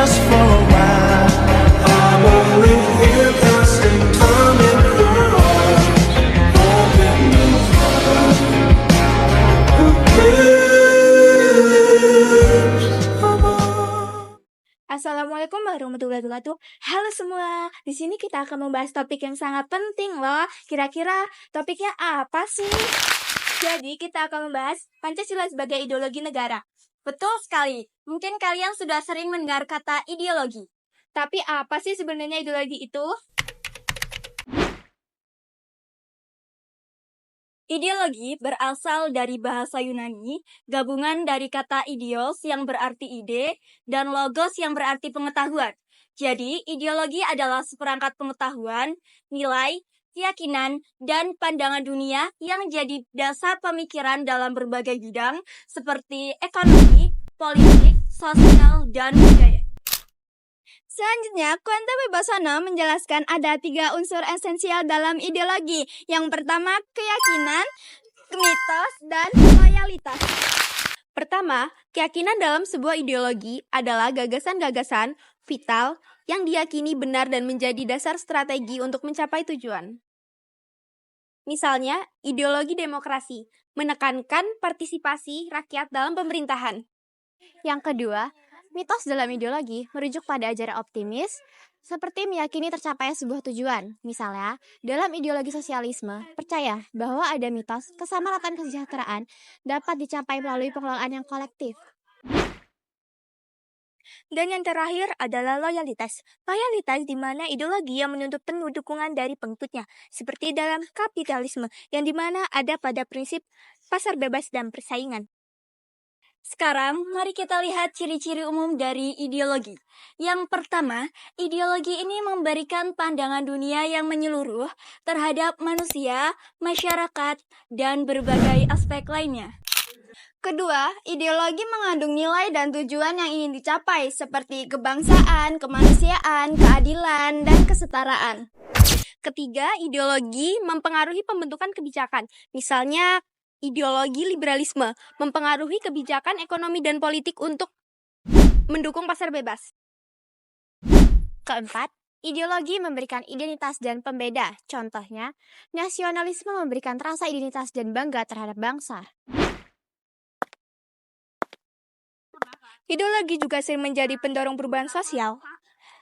just for a while. I'm only here passing time in her eyes, hoping you'll find who cares about. Assalamualaikum warahmatullahi wabarakatuh. Halo semua, di sini kita akan membahas topik yang sangat penting loh. Kira-kira topiknya apa sih? Jadi kita akan membahas Pancasila sebagai ideologi negara. Betul sekali, mungkin kalian sudah sering mendengar kata ideologi. Tapi apa sih sebenarnya ideologi itu? Ideologi berasal dari bahasa Yunani, gabungan dari kata idios yang berarti ide, dan logos yang berarti pengetahuan. Jadi, ideologi adalah seperangkat pengetahuan, nilai, keyakinan, dan pandangan dunia yang jadi dasar pemikiran dalam berbagai bidang seperti ekonomi, politik, sosial, dan budaya. Selanjutnya, Quentin Wibasono menjelaskan ada 3 unsur esensial dalam ideologi. Yang pertama, keyakinan, mitos, dan loyalitas. Pertama, keyakinan dalam sebuah ideologi adalah gagasan-gagasan vital yang diyakini benar dan menjadi dasar strategi untuk mencapai tujuan. Misalnya, ideologi demokrasi, menekankan partisipasi rakyat dalam pemerintahan. Yang kedua, mitos dalam ideologi merujuk pada ajaran optimis, seperti meyakini tercapainya sebuah tujuan. Misalnya, dalam ideologi sosialisme, percaya bahwa ada mitos kesamarataan kesejahteraan dapat dicapai melalui pengelolaan yang kolektif. Dan yang terakhir adalah loyalitas. Loyalitas di mana ideologi yang menuntut penuh dukungan dari pengikutnya, seperti dalam kapitalisme, yang di mana ada pada prinsip pasar bebas dan persaingan. Sekarang, mari kita lihat ciri-ciri umum dari ideologi. Yang pertama, ideologi ini memberikan pandangan dunia yang menyeluruh terhadap manusia, masyarakat, dan berbagai aspek lainnya. Kedua, ideologi mengandung nilai dan tujuan yang ingin dicapai, seperti kebangsaan, kemanusiaan, keadilan, dan kesetaraan. Ketiga, ideologi mempengaruhi pembentukan kebijakan. Misalnya, ideologi liberalisme mempengaruhi kebijakan ekonomi dan politik untuk mendukung pasar bebas. Keempat, ideologi memberikan identitas dan pembeda. Contohnya, nasionalisme memberikan rasa identitas dan bangga terhadap bangsa. Ideologi juga sering menjadi pendorong perubahan sosial,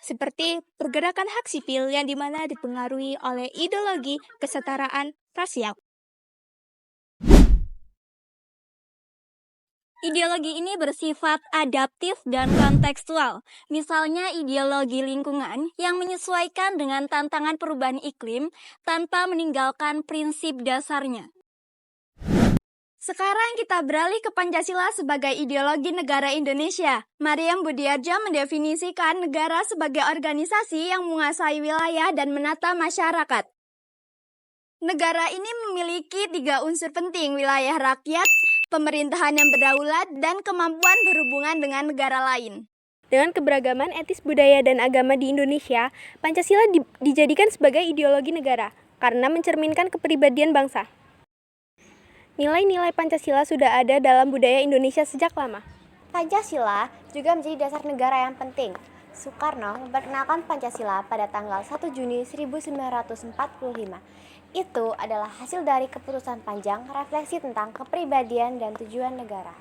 seperti pergerakan hak sipil yang dimana dipengaruhi oleh ideologi kesetaraan rasial. Ideologi ini bersifat adaptif dan kontekstual. Misalnya ideologi lingkungan yang menyesuaikan dengan tantangan perubahan iklim tanpa meninggalkan prinsip dasarnya. Sekarang kita beralih ke Pancasila sebagai ideologi negara Indonesia. Maryam Budiarjo mendefinisikan negara sebagai organisasi yang menguasai wilayah dan menata masyarakat. Negara ini memiliki 3 unsur penting: wilayah rakyat, pemerintahan yang berdaulat, dan kemampuan berhubungan dengan negara lain. Dengan keberagaman etis budaya dan agama di Indonesia, Pancasila dijadikan sebagai ideologi negara karena mencerminkan kepribadian bangsa. Nilai-nilai Pancasila sudah ada dalam budaya Indonesia sejak lama. Pancasila juga menjadi dasar negara yang penting. Soekarno memperkenalkan Pancasila pada tanggal 1 Juni 1945. Itu adalah hasil dari keputusan panjang refleksi tentang kepribadian dan tujuan negara.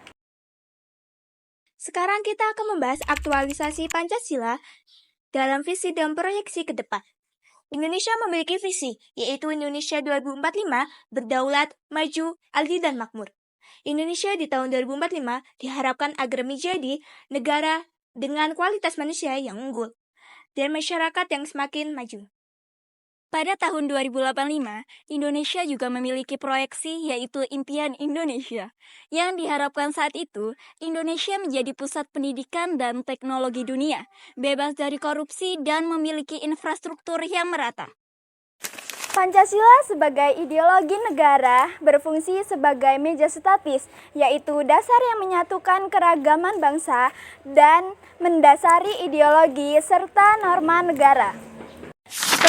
Sekarang kita akan membahas aktualisasi Pancasila dalam visi dan proyeksi ke depan. Indonesia memiliki visi, yaitu Indonesia 2045, berdaulat, maju, adil, dan makmur. Indonesia di tahun 2045 diharapkan agar menjadi negara dengan kualitas manusia yang unggul dan masyarakat yang semakin maju. Pada tahun 2085, Indonesia juga memiliki proyeksi yaitu Impian Indonesia, yang diharapkan saat itu Indonesia menjadi pusat pendidikan dan teknologi dunia, bebas dari korupsi dan memiliki infrastruktur yang merata. Pancasila sebagai ideologi negara berfungsi sebagai meja statis, yaitu dasar yang menyatukan keragaman bangsa dan mendasari ideologi serta norma negara.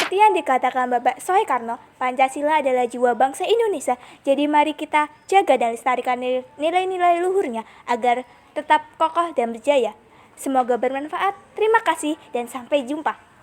Seperti yang dikatakan Bapak Soekarno, Pancasila adalah jiwa bangsa Indonesia. Jadi mari kita jaga dan lestarikan nilai-nilai luhurnya agar tetap kokoh dan berjaya. Semoga bermanfaat. Terima kasih dan sampai jumpa.